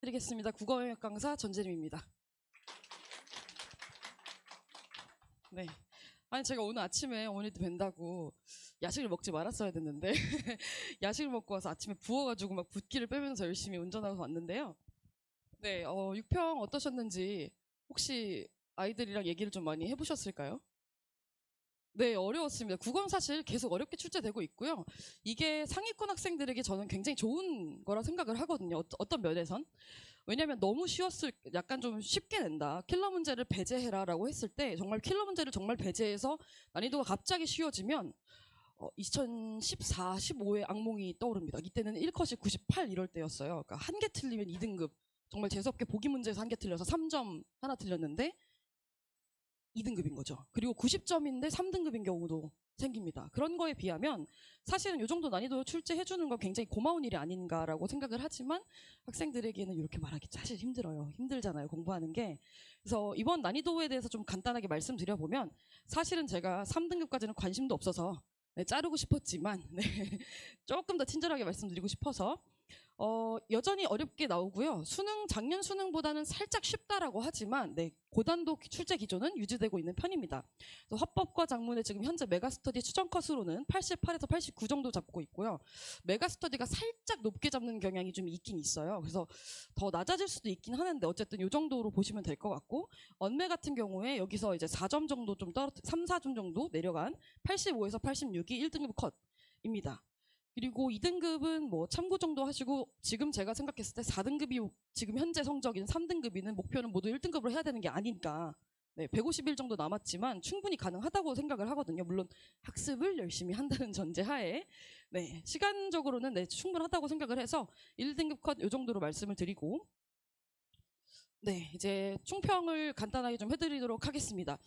드리겠습니다. 국어영역 강사 전재림입니다. 네. 아니 제가 오늘 아침에 어머니도 뵌다고 야식을 먹지 말았어야 됐는데 야식을 먹고 와서 아침에 부어가지고 막 붓기를 빼면서 열심히 운전하고 왔는데요. 네, 6평 어떠셨는지 혹시 아이들이랑 얘기를 좀 많이 해보셨을까요? 네, 어려웠습니다. 국어는 사실 계속 어렵게 출제되고 있고요. 이게 상위권 학생들에게 저는 굉장히 좋은 거라 생각을 하거든요. 어떤 면에선. 왜냐하면 너무 쉬웠을, 약간 좀 쉽게 낸다. 킬러 문제를 배제해라라고 했을 때 정말 킬러 문제를 정말 배제해서 난이도가 갑자기 쉬워지면 2014, 15의 악몽이 떠오릅니다. 이때는 1컷이 98 이럴 때였어요. 그러니까 한 개 틀리면 2등급. 정말 재수없게 보기 문제에서 한 개 틀려서 3점 하나 틀렸는데 2등급인 거죠. 그리고 90점인데 3등급인 경우도 생깁니다. 그런 거에 비하면 사실은 이 정도 난이도 출제해주는 건 굉장히 고마운 일이 아닌가라고 생각을 하지만 학생들에게는 이렇게 말하기 사실 힘들어요. 힘들잖아요. 공부하는 게. 그래서 이번 난이도에 대해서 좀 간단하게 말씀드려보면 사실은 제가 3등급까지는 관심도 없어서 네, 자르고 싶었지만 네, 조금 더 친절하게 말씀드리고 싶어서 여전히 어렵게 나오고요. 작년 수능보다는 살짝 쉽다라고 하지만 네, 고단도 출제 기조는 유지되고 있는 편입니다. 그래서 화법과 작문의 지금 현재 메가스터디 추정 컷으로는 88에서 89 정도 잡고 있고요. 메가스터디가 살짝 높게 잡는 경향이 좀 있긴 있어요. 그래서 더 낮아질 수도 있긴 하는데 어쨌든 이 정도로 보시면 될 것 같고 언메 같은 경우에 여기서 이제 4점 정도 좀 3, 4점 정도 내려간 85에서 86이 1등급 컷입니다. 그리고 2등급은 뭐 참고 정도 하시고 지금 제가 생각했을 때 4등급이 지금 현재 성적인 3등급이는 목표는 모두 1등급으로 해야 되는 게 아니니까 네, 150일 정도 남았지만 충분히 가능하다고 생각을 하거든요. 물론 학습을 열심히 한다는 전제하에 네, 시간적으로는 네, 충분하다고 생각을 해서 1등급 컷 이 정도로 말씀을 드리고 네, 이제 총평을 간단하게 좀 해드리도록 하겠습니다.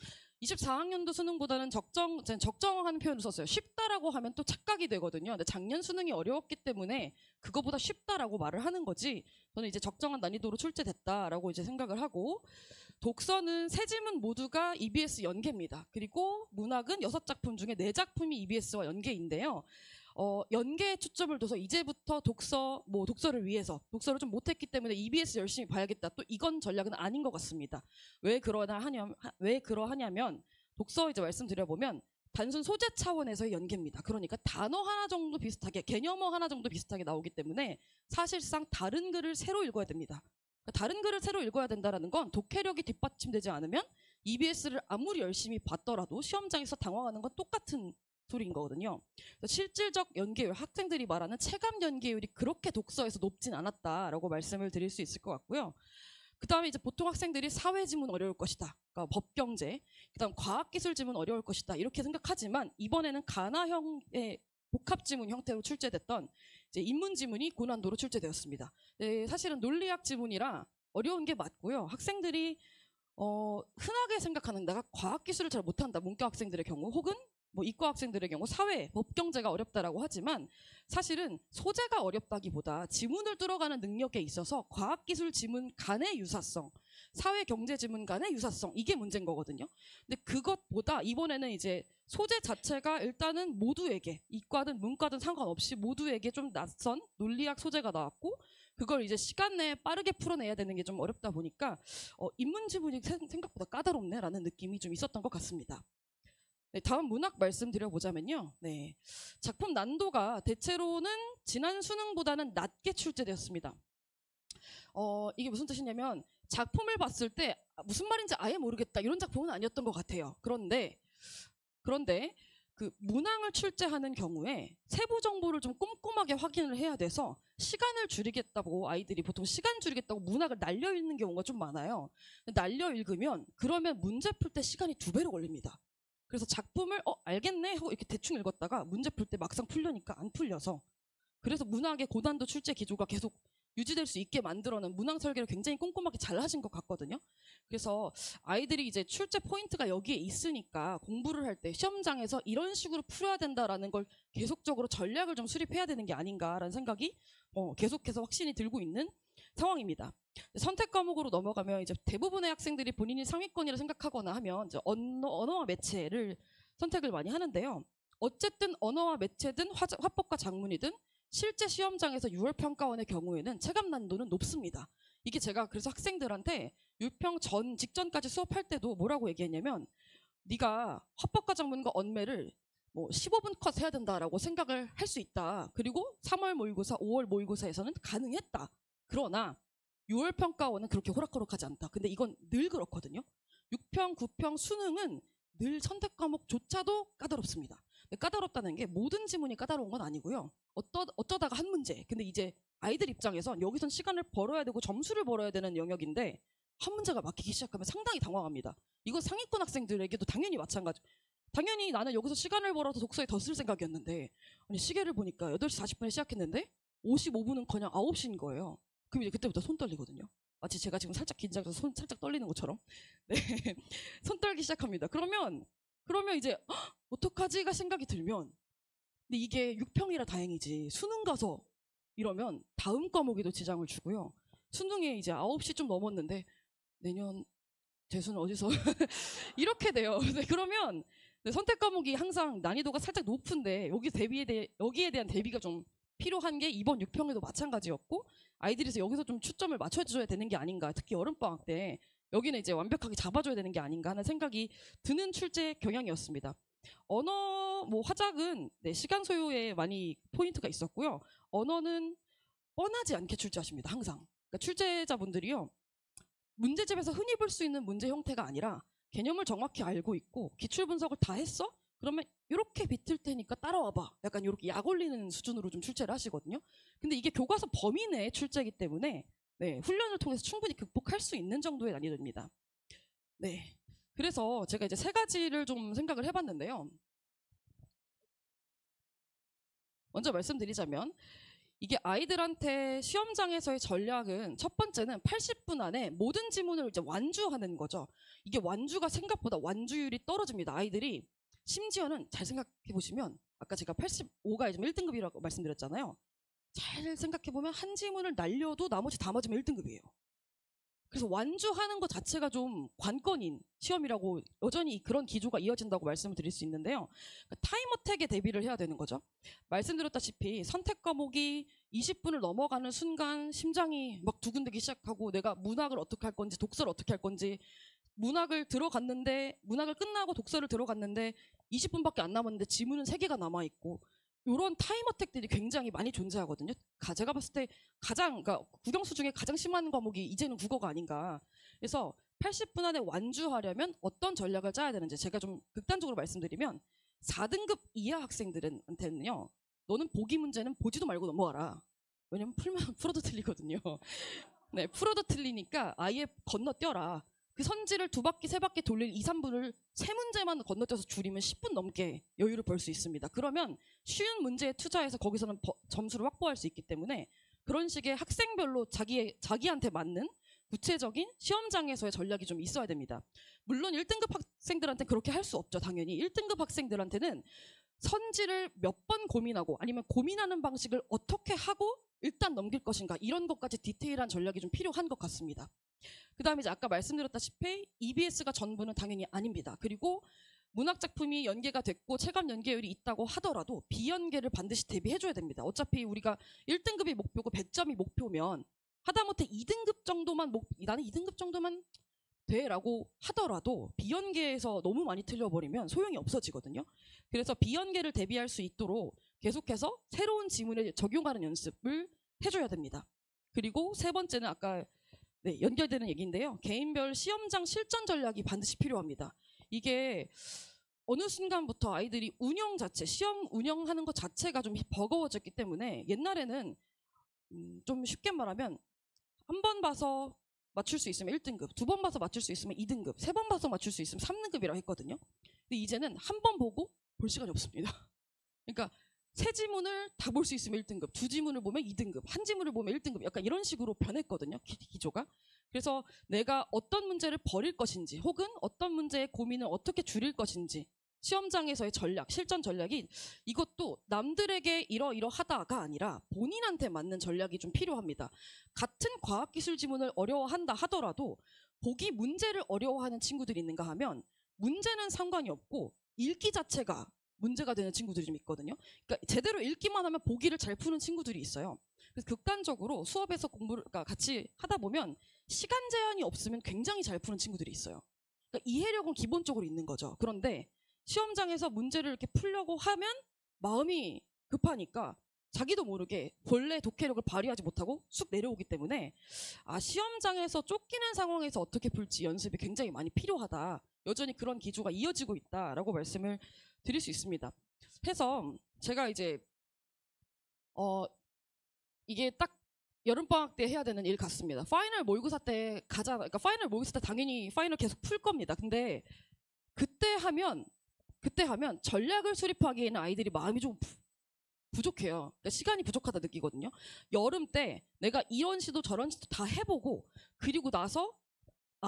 24학년도 수능보다는 적정한 표현을 썼어요. 쉽다라고 하면 또 착각이 되거든요. 근데 작년 수능이 어려웠기 때문에 그거보다 쉽다라고 말을 하는 거지. 저는 이제 적정한 난이도로 출제됐다라고 이제 생각을 하고 독서는 세 지문 모두가 EBS 연계입니다. 그리고 문학은 6작품 중에 4작품이 EBS와 연계인데요. 연계에 초점을 둬서 이제부터 독서를 위해서 독서를 좀 못했기 때문에 EBS 열심히 봐야겠다. 또 이건 전략은 아닌 것 같습니다. 왜 그러하냐면 독서 이제 말씀드려보면 단순 소재 차원에서의 연계입니다. 그러니까 단어 하나 정도 비슷하게 개념어 하나 정도 비슷하게 나오기 때문에 사실상 다른 글을 새로 읽어야 됩니다. 그러니까 다른 글을 새로 읽어야 된다는 건 독해력이 뒷받침되지 않으면 EBS를 아무리 열심히 봤더라도 시험장에서 당황하는 건 똑같은 소리인 거거든요. 실질적 연계율, 학생들이 말하는 체감 연계율이 그렇게 독서에서 높진 않았다라고 말씀을 드릴 수 있을 것 같고요. 그 다음에 이제 보통 학생들이 사회지문 어려울 것이다. 그러니까 법경제, 그 다음 과학기술지문 어려울 것이다. 이렇게 생각하지만 이번에는 가나형의 복합지문 형태로 출제됐던 이제 인문지문이 고난도로 출제되었습니다. 네, 사실은 논리학 지문이라 어려운 게 맞고요. 학생들이 흔하게 생각하는 내가 과학기술을 잘 못한다. 문과 학생들의 경우 혹은 뭐 이과 학생들의 경우 사회, 법경제가 어렵다라고 하지만 사실은 소재가 어렵다기보다 지문을 뚫어가는 능력에 있어서 과학기술 지문 간의 유사성, 사회경제 지문 간의 유사성 이게 문제인 거거든요. 근데 그것보다 이번에는 이제 소재 자체가 일단은 모두에게 이과든 문과든 상관없이 모두에게 좀 낯선 논리학 소재가 나왔고 그걸 이제 시간 내에 빠르게 풀어내야 되는 게 좀 어렵다 보니까 인문지문이 생각보다 까다롭네라는 느낌이 좀 있었던 것 같습니다. 네, 다음 문학 말씀드려보자면요. 네, 작품 난도가 대체로는 지난 수능보다는 낮게 출제되었습니다. 이게 무슨 뜻이냐면 작품을 봤을 때 무슨 말인지 아예 모르겠다 이런 작품은 아니었던 것 같아요. 그런데 그 문항을 출제하는 경우에 세부 정보를 좀 꼼꼼하게 확인을 해야 돼서 시간을 줄이겠다고 아이들이 보통 시간 줄이겠다고 문학을 날려 읽는 경우가 좀 많아요. 날려 읽으면 그러면 문제 풀 때 시간이 2배로 걸립니다. 그래서 작품을 알겠네 하고 이렇게 대충 읽었다가 문제 풀 때 막상 풀려니까 안 풀려서 그래서 문학의 고난도 출제 기조가 계속 유지될 수 있게 만들어낸 문항 설계를 굉장히 꼼꼼하게 잘 하신 것 같거든요. 그래서 아이들이 이제 출제 포인트가 여기에 있으니까 공부를 할 때 시험장에서 이런 식으로 풀어야 된다라는 걸 계속적으로 전략을 좀 수립해야 되는 게 아닌가라는 생각이 계속해서 확신이 들고 있는 상황입니다. 선택 과목으로 넘어가면 이제 대부분의 학생들이 본인이 상위권이라 생각하거나 하면 이제 언어와 매체를 선택을 많이 하는데요. 어쨌든 언어와 매체든 화법과 작문이든 실제 시험장에서 6월 평가원의 경우에는 체감 난도는 높습니다. 이게 제가 그래서 학생들한테 유평 전 직전까지 수업할 때도 뭐라고 얘기했냐면 네가 화법과정문과 언매를 뭐 15분 컷 해야 된다라고 생각을 할 수 있다. 그리고 3월 모의고사, 5월 모의고사에서는 가능했다. 그러나 6월 평가원은 그렇게 호락호락하지 않다. 근데 이건 늘 그렇거든요. 6평, 9평 수능은 늘 선택 과목조차도 까다롭습니다. 까다롭다는 게 모든 지문이 까다로운 건 아니고요. 어쩌다가 한 문제. 근데 이제 아이들 입장에선 여기선 시간을 벌어야 되고 점수를 벌어야 되는 영역인데 한 문제가 막히기 시작하면 상당히 당황합니다. 이건 상위권 학생들에게도 당연히 마찬가지. 당연히 나는 여기서 시간을 벌어서 독서에 더 쓸 생각이었는데 아니 시계를 보니까 8시 40분에 시작했는데 55분은 그냥 9시인 거예요. 그럼 이제 그때부터 손 떨리거든요. 마치 제가 지금 살짝 긴장해서 손 살짝 떨리는 것처럼. 네. 손 떨기 시작합니다. 그러면 이제 어떡하지가 생각이 들면 근데 이게 6평이라 다행이지 수능 가서 이러면 다음 과목에도 지장을 주고요. 수능에 이제 9시 좀 넘었는데 내년 재수는 어디서 이렇게 돼요. 네, 그러면 네, 선택 과목이 항상 난이도가 살짝 높은데 여기에 대한 대비가 좀 필요한 게 이번 6평에도 마찬가지였고 아이들이 여기서 좀 초점을 맞춰줘야 되는 게 아닌가. 특히 여름방학 때 여기는 이제 완벽하게 잡아줘야 되는 게 아닌가 하는 생각이 드는 출제 경향이었습니다. 언어 뭐 화작은 네, 시간 소요에 많이 포인트가 있었고요. 언어는 뻔하지 않게 출제하십니다. 항상. 그러니까 출제자분들이요. 문제집에서 흔히 볼 수 있는 문제 형태가 아니라 개념을 정확히 알고 있고 기출 분석을 다 했어? 그러면 이렇게 비틀 테니까 따라와봐. 약간 이렇게 약 올리는 수준으로 좀 출제를 하시거든요. 근데 이게 교과서 범위 내의 출제이기 때문에 네, 훈련을 통해서 충분히 극복할 수 있는 정도의 난이도입니다. 네, 그래서 제가 이제 3가지를 좀 생각을 해봤는데요. 먼저 말씀드리자면 이게 아이들한테 시험장에서의 전략은 첫 번째는 80분 안에 모든 지문을 이제 완주하는 거죠. 이게 완주가 생각보다 완주율이 떨어집니다. 아이들이 심지어는 잘 생각해 보시면 아까 제가 85가 좀 1등급이라고 말씀드렸잖아요. 잘 생각해 보면 한 지문을 날려도 나머지 다 맞으면 1등급이에요. 그래서 완주하는 것 자체가 좀 관건인 시험이라고 여전히 그런 기조가 이어진다고 말씀을 드릴 수 있는데요. 타임어택에 대비를 해야 되는 거죠. 말씀드렸다시피 선택 과목이 20분을 넘어가는 순간 심장이 막 두근대기 시작하고 내가 문학을 어떻게 할 건지 독서를 어떻게 할 건지 문학을 끝나고 독서를 들어갔는데 20분밖에 안 남았는데 지문은 3개가 남아있고 이런 타임어택들이 굉장히 많이 존재하거든요. 제가 봤을 때 그러니까 국영수 중에 가장 심한 과목이 이제는 국어가 아닌가. 그래서 80분 안에 완주하려면 어떤 전략을 짜야 되는지 제가 좀 극단적으로 말씀드리면 4등급 이하 학생들한테는요. 너는 보기 문제는 보지도 말고 넘어가라. 왜냐면 풀어도 틀리거든요. 네, 풀어도 틀리니까 아예 건너뛰어라. 그 선지를 2바퀴, 3바퀴 돌릴 2, 3분을 3문제만 건너뛰어서 줄이면 10분 넘게 여유를 벌 수 있습니다. 그러면 쉬운 문제에 투자해서 거기서는 점수를 확보할 수 있기 때문에 그런 식의 학생별로 자기한테 맞는 구체적인 시험장에서의 전략이 좀 있어야 됩니다. 물론 1등급 학생들한테는 그렇게 할 수 없죠. 당연히 1등급 학생들한테는 선지를 몇 번 고민하고 아니면 고민하는 방식을 어떻게 하고 일단 넘길 것인가 이런 것까지 디테일한 전략이 좀 필요한 것 같습니다. 그 다음에 이제 아까 말씀드렸다시피 EBS가 전부는 당연히 아닙니다. 그리고 문학작품이 연계가 됐고 체감 연계율이 있다고 하더라도 비연계를 반드시 대비해줘야 됩니다. 어차피 우리가 1등급이 목표고 100점이 목표면 하다못해 2등급 정도만 나는 2등급 정도만 돼라고 하더라도 비연계에서 너무 많이 틀려버리면 소용이 없어지거든요. 그래서 비연계를 대비할 수 있도록 계속해서 새로운 지문에 적용하는 연습을 해줘야 됩니다. 그리고 3번째는 아까 네, 연결되는 얘기인데요. 개인별 시험장 실전 전략이 반드시 필요합니다. 이게 어느 순간부터 아이들이 시험 운영하는 것 자체가 좀 버거워졌기 때문에 옛날에는 좀 쉽게 말하면 한 번 봐서 맞출 수 있으면 1등급, 2번 봐서 맞출 수 있으면 2등급, 3번 봐서 맞출 수 있으면 3등급이라고 했거든요. 근데 이제는 한 번 보고 볼 시간이 없습니다. 그러니까 3지문을 다 볼 수 있으면 1등급, 2지문을 보면 2등급, 1지문을 보면 1등급 약간 이런 식으로 변했거든요. 기조가. 그래서 내가 어떤 문제를 버릴 것인지 혹은 어떤 문제의 고민을 어떻게 줄일 것인지 시험장에서의 전략, 실전 전략이 이것도 남들에게 이러하다가 아니라 본인한테 맞는 전략이 좀 필요합니다. 같은 과학기술 지문을 어려워한다 하더라도 보기 문제를 어려워하는 친구들이 있는가 하면 문제는 상관이 없고 읽기 자체가 문제가 되는 친구들이 좀 있거든요. 그러니까 제대로 읽기만 하면 보기를 잘 푸는 친구들이 있어요. 그래서 극단적으로 수업에서 공부를 그러니까 같이 하다 보면 시간 제한이 없으면 굉장히 잘 푸는 친구들이 있어요. 그러니까 이해력은 기본적으로 있는 거죠. 그런데 시험장에서 문제를 이렇게 풀려고 하면 마음이 급하니까 자기도 모르게 본래 독해력을 발휘하지 못하고 쑥 내려오기 때문에 시험장에서 쫓기는 상황에서 어떻게 풀지 연습이 굉장히 많이 필요하다. 여전히 그런 기조가 이어지고 있다라고 말씀을 드릴 수 있습니다. 해서 제가 이제 이게 딱 여름방학 때 해야 되는 일 같습니다. 파이널 모의고사 때 그러니까 파이널 모의고사 때 당연히 파이널 계속 풀 겁니다. 근데 그때 하면 전략을 수립하기에는 아이들이 마음이 좀 부족해요. 그러니까 시간이 부족하다 느끼거든요. 여름 때 내가 이런 시도 저런 시도 다 해보고 그리고 나서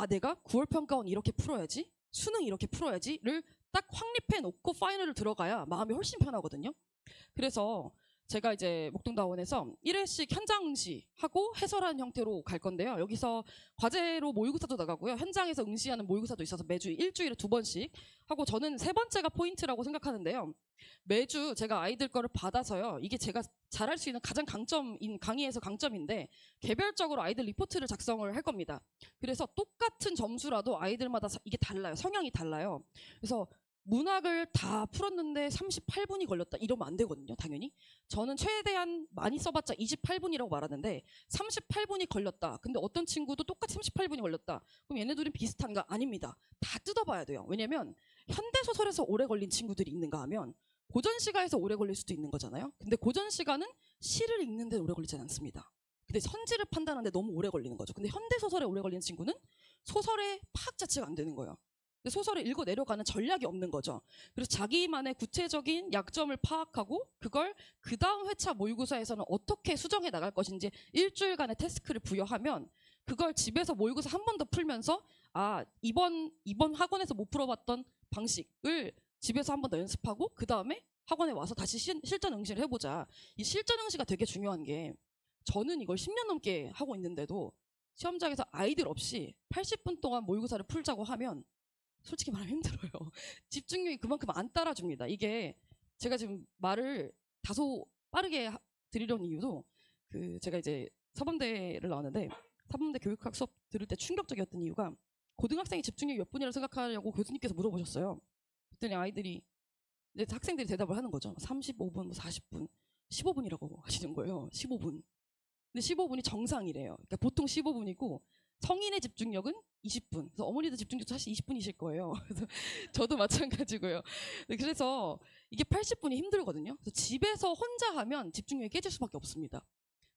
내가 9월 평가원 이렇게 풀어야지, 수능 이렇게 풀어야지를 딱 확립해 놓고 파이널을 들어가야 마음이 훨씬 편하거든요. 그래서 제가 이제 목동다원에서 1회씩 현장 응시하고 해설하는 형태로 갈 건데요. 여기서 과제로 모의고사도 나가고요. 현장에서 응시하는 모의고사도 있어서 매주 일주일에 2번씩 하고 저는 3번째가 포인트라고 생각하는데요. 매주 제가 아이들 거를 받아서요. 이게 제가 잘할 수 있는 가장 강점인 강의에서 강점인데 개별적으로 아이들 리포트를 작성을 할 겁니다. 그래서 똑같은 점수라도 아이들마다 이게 달라요. 성향이 달라요. 그래서 문학을 다 풀었는데 38분이 걸렸다 이러면 안 되거든요. 당연히 저는 최대한 많이 써봤자 28분이라고 말하는데 38분이 걸렸다. 근데 어떤 친구도 똑같이 38분이 걸렸다. 그럼 얘네들은 비슷한가? 아닙니다. 다 뜯어봐야 돼요. 왜냐면 현대소설에서 오래 걸린 친구들이 있는가 하면 고전시가에서 오래 걸릴 수도 있는 거잖아요. 근데 고전시가는 시를 읽는 데 오래 걸리지 않습니다. 근데 선지를 판단하는데 너무 오래 걸리는 거죠. 근데 현대소설에 오래 걸리는 친구는 소설의 파악 자체가 안 되는 거예요. 소설을 읽어 내려가는 전략이 없는 거죠. 그래서 자기만의 구체적인 약점을 파악하고 그걸 그 다음 회차 모의고사에서는 어떻게 수정해 나갈 것인지 일주일간의 태스크를 부여하면 그걸 집에서 모의고사 한 번 더 풀면서 이번 학원에서 못 풀어봤던 방식을 집에서 한 번 더 연습하고 그 다음에 학원에 와서 다시 실전 응시를 해보자. 이 실전 응시가 되게 중요한 게 저는 이걸 10년 넘게 하고 있는데도 시험장에서 아이들 없이 80분 동안 모의고사를 풀자고 하면 솔직히 말하면 힘들어요. 집중력이 그만큼 안 따라줍니다. 이게 제가 지금 말을 다소 빠르게 드리려는 이유도 제가 이제 사범대를 나왔는데 사범대 교육학 수업 들을 때 충격적이었던 이유가 고등학생이 집중력이 몇 분이라고 생각하냐고 교수님께서 물어보셨어요. 그랬더니 아이들이 이제 학생들이 대답을 하는 거죠. 35분, 40분, 15분이라고 하시는 거예요. 15분. 근데 15분이 정상이래요. 그러니까 보통 15분이고 성인의 집중력은 20분. 그래서 어머니도 집중력도 사실 20분이실 거예요. 그래서 저도 마찬가지고요. 그래서 이게 80분이 힘들거든요. 그래서 집에서 혼자 하면 집중력이 깨질 수밖에 없습니다.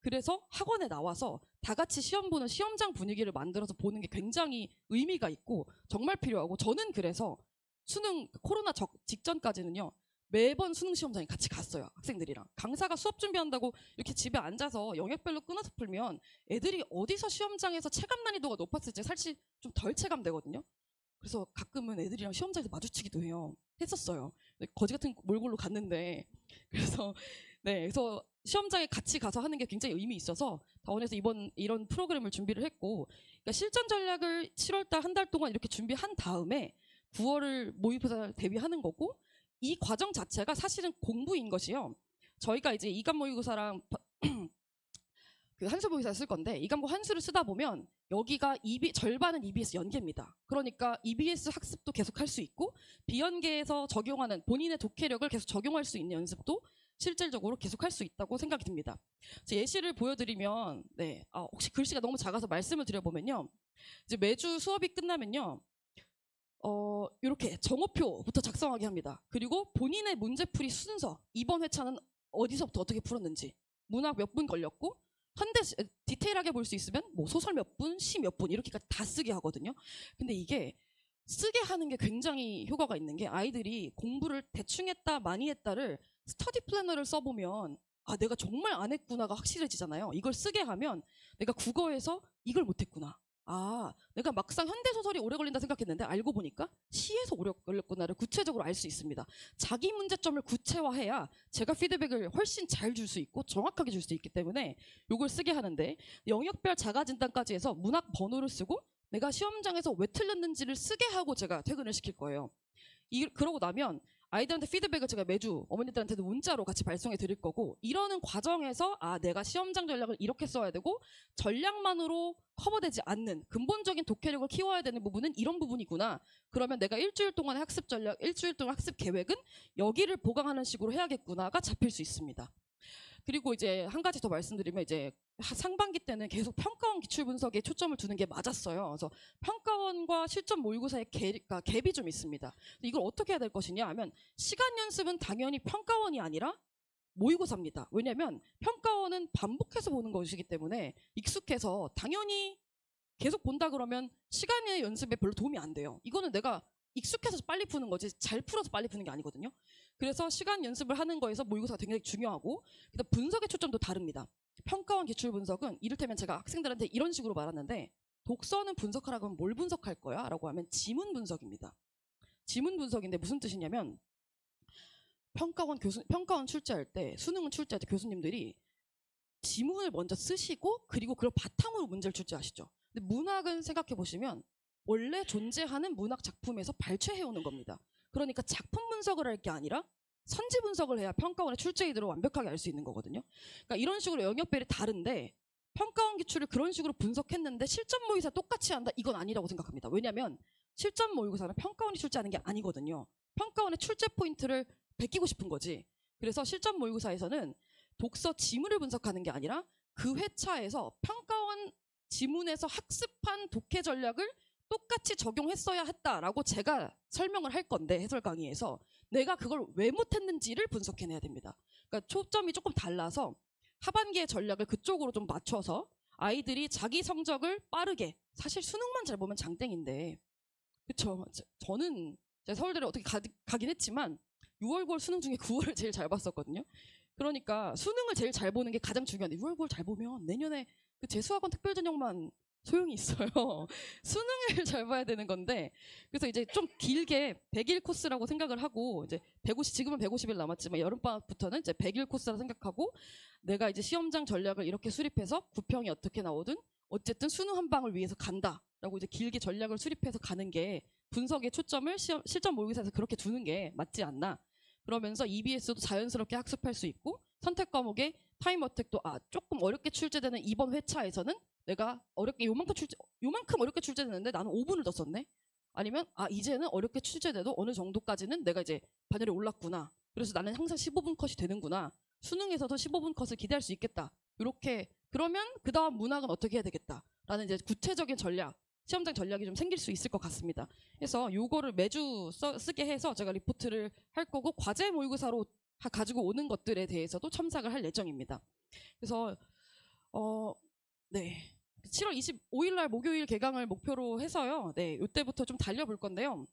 그래서 학원에 나와서 다 같이 시험 보는 시험장 분위기를 만들어서 보는 게 굉장히 의미가 있고 정말 필요하고 저는 그래서 수능 코로나 직전까지는요. 매번 수능 시험장에 같이 갔어요. 학생들이랑. 강사가 수업 준비한다고 이렇게 집에 앉아서 영역별로 끊어서 풀면 애들이 어디서 시험장에서 체감 난이도가 높았을지 사실 좀 덜 체감되거든요. 그래서 가끔은 애들이랑 시험장에서 마주치기도 해요. 했었어요. 거지 같은 몰골로 갔는데 그래서 시험장에 같이 가서 하는 게 굉장히 의미 있어서 다원에서 이런 프로그램을 준비를 했고 그러니까 실전 전략을 7월달 한 달 동안 이렇게 준비한 다음에 9월을 모의고사 대비하는 거고 이 과정 자체가 사실은 공부인 것이요. 저희가 이제 이감 모의고사랑 그 한수 모의고사 쓸 건데 이감고 한수를 쓰다 보면 여기가 절반은 EBS 연계입니다. 그러니까 EBS 학습도 계속 할 수 있고 비연계에서 적용하는 본인의 독해력을 계속 적용할 수 있는 연습도 실질적으로 계속 할 수 있다고 생각이 듭니다. 예시를 보여드리면 혹시 글씨가 너무 작아서 말씀을 드려보면요. 이제 매주 수업이 끝나면요. 이렇게 정오표부터 작성하게 합니다. 그리고 본인의 문제풀이 순서, 이번 회차는 어디서부터 어떻게 풀었는지, 문학 몇 분 걸렸고, 현대 디테일하게 볼 수 있으면 뭐 소설 몇 분, 시 몇 분 이렇게까지 다 쓰게 하거든요. 근데 이게 쓰게 하는 게 굉장히 효과가 있는 게 아이들이 공부를 대충 했다, 많이 했다를 스터디 플래너를 써보면 내가 정말 안 했구나가 확실해지잖아요. 이걸 쓰게 하면 내가 국어에서 이걸 못했구나. 내가 막상 현대소설이 오래 걸린다 생각했는데 알고 보니까 시에서 오래 걸렸구나를 구체적으로 알 수 있습니다. 자기 문제점을 구체화해야 제가 피드백을 훨씬 잘 줄 수 있고 정확하게 줄 수 있기 때문에 이걸 쓰게 하는데 영역별 자가진단까지 해서 문학 번호를 쓰고 내가 시험장에서 왜 틀렸는지를 쓰게 하고 제가 퇴근을 시킬 거예요. 그러고 나면 아이들한테 피드백을 제가 매주 어머니들한테도 문자로 같이 발송해 드릴 거고, 이러는 과정에서 내가 시험장 전략을 이렇게 써야 되고 전략만으로 커버되지 않는 근본적인 독해력을 키워야 되는 부분은 이런 부분이구나. 그러면 내가 일주일 동안의 학습 전략, 일주일 동안 학습 계획은 여기를 보강하는 식으로 해야겠구나가 잡힐 수 있습니다. 그리고 이제 한 가지 더 말씀드리면, 이제 상반기 때는 계속 평가원 기출 분석에 초점을 두는 게 맞았어요. 그래서 평가원과 실전 모의고사의 갭이 좀 있습니다. 이걸 어떻게 해야 될 것이냐 하면, 시간 연습은 당연히 평가원이 아니라 모의고사입니다. 왜냐하면 평가원은 반복해서 보는 것이기 때문에 익숙해서 당연히 계속 본다 그러면 시간의 연습에 별로 도움이 안 돼요. 이거는 내가 익숙해서 빨리 푸는 거지 잘 풀어서 빨리 푸는 게 아니거든요. 그래서 시간 연습을 하는 거에서 모의고사가 굉장히 중요하고, 그다음 분석의 초점도 다릅니다. 평가원 기출 분석은 이를테면 제가 학생들한테 이런 식으로 말하는데, 독서는 분석하라고 하면 뭘 분석할 거야? 라고 하면 지문 분석입니다. 지문 분석인데 무슨 뜻이냐면, 평가원 출제할 때, 수능은 출제할 때 교수님들이 지문을 먼저 쓰시고 그리고 그걸 바탕으로 문제를 출제하시죠. 근데 문학은 생각해 보시면 원래 존재하는 문학 작품에서 발췌해 오는 겁니다. 그러니까 작품 분석을 할 게 아니라 선지 분석을 해야 평가원의 출제이들을 완벽하게 알 수 있는 거거든요. 그러니까 이런 식으로 영역별이 다른데, 평가원 기출을 그런 식으로 분석했는데 실전 모의고사 똑같이 한다? 이건 아니라고 생각합니다. 왜냐하면 실전 모의고사는 평가원이 출제하는 게 아니거든요. 평가원의 출제 포인트를 베끼고 싶은 거지. 그래서 실전 모의고사에서는 독서 지문을 분석하는 게 아니라 그 회차에서 평가원 지문에서 학습한 독해 전략을 똑같이 적용했어야 했다라고 제가 설명을 할 건데, 해설 강의에서 내가 그걸 왜 못했는지를 분석해내야 됩니다. 그러니까 초점이 조금 달라서 하반기의 전략을 그쪽으로 좀 맞춰서 아이들이 자기 성적을 빠르게, 사실 수능만 잘 보면 장땡인데, 그쵸? 저는 서울대를 어떻게 가긴 했지만 6월, 9월 수능 중에 9월을 제일 잘 봤었거든요. 그러니까 수능을 제일 잘 보는 게 가장 중요한데, 6월, 9월 잘 보면 내년에 그 재수학원 특별전형만 소용이 있어요. 수능을 잘 봐야 되는 건데, 그래서 이제 좀 길게 100일 코스라고 생각을 하고, 이제 지금은 150일 남았지만 여름방학부터는 이제 100일 코스라 생각하고, 내가 이제 시험장 전략을 이렇게 수립해서 구평이 어떻게 나오든 어쨌든 수능 한 방을 위해서 간다라고 이제 길게 전략을 수립해서 가는 게, 분석의 초점을 실전 모의고사에서 그렇게 두는 게 맞지 않나. 그러면서 EBS도 자연스럽게 학습할 수 있고, 선택 과목의 타임 어택도 조금 어렵게 출제되는 이번 회차에서는 내가 요만큼 어렵게 출제되는데 나는 5분을 더 썼네? 아니면 이제는 어렵게 출제돼도 어느 정도까지는 내가 이제 반열에 올랐구나. 그래서 나는 항상 15분 컷이 되는구나. 수능에서도 15분 컷을 기대할 수 있겠다. 이렇게, 그러면 그 다음 문학은 어떻게 해야 되겠다. 라는 이제 구체적인 전략, 시험장 전략이 좀 생길 수 있을 것 같습니다. 그래서 요거를 매주 쓰게 해서 제가 리포트를 할 거고, 과제 모의고사로 가지고 오는 것들에 대해서도 첨삭을 할 예정입니다. 그래서 네, 7월 25일 날 목요일 개강을 목표로 해서요. 네, 이때부터 좀 달려볼 건데요.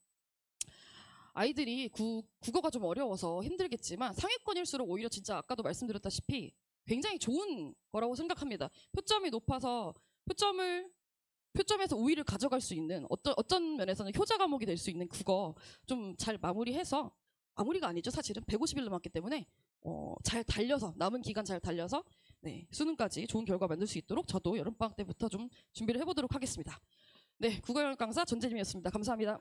아이들이 국어가 좀 어려워서 힘들겠지만 상위권일수록 오히려 진짜 아까도 말씀드렸다시피 굉장히 좋은 거라고 생각합니다. 표점이 높아서 표점에서 우위를 가져갈 수 있는, 어떤 면에서는 효자 과목이 될 수 있는 국어 좀 잘 마무리해서, 마무리가 아니죠 사실은, 150일 남았기 때문에 잘 달려서, 남은 기간 잘 달려서 네, 수능까지 좋은 결과 만들 수 있도록 저도 여름방학 때부터 좀 준비를 해보도록 하겠습니다. 네, 국어영역 강사 전재림이었습니다. 감사합니다.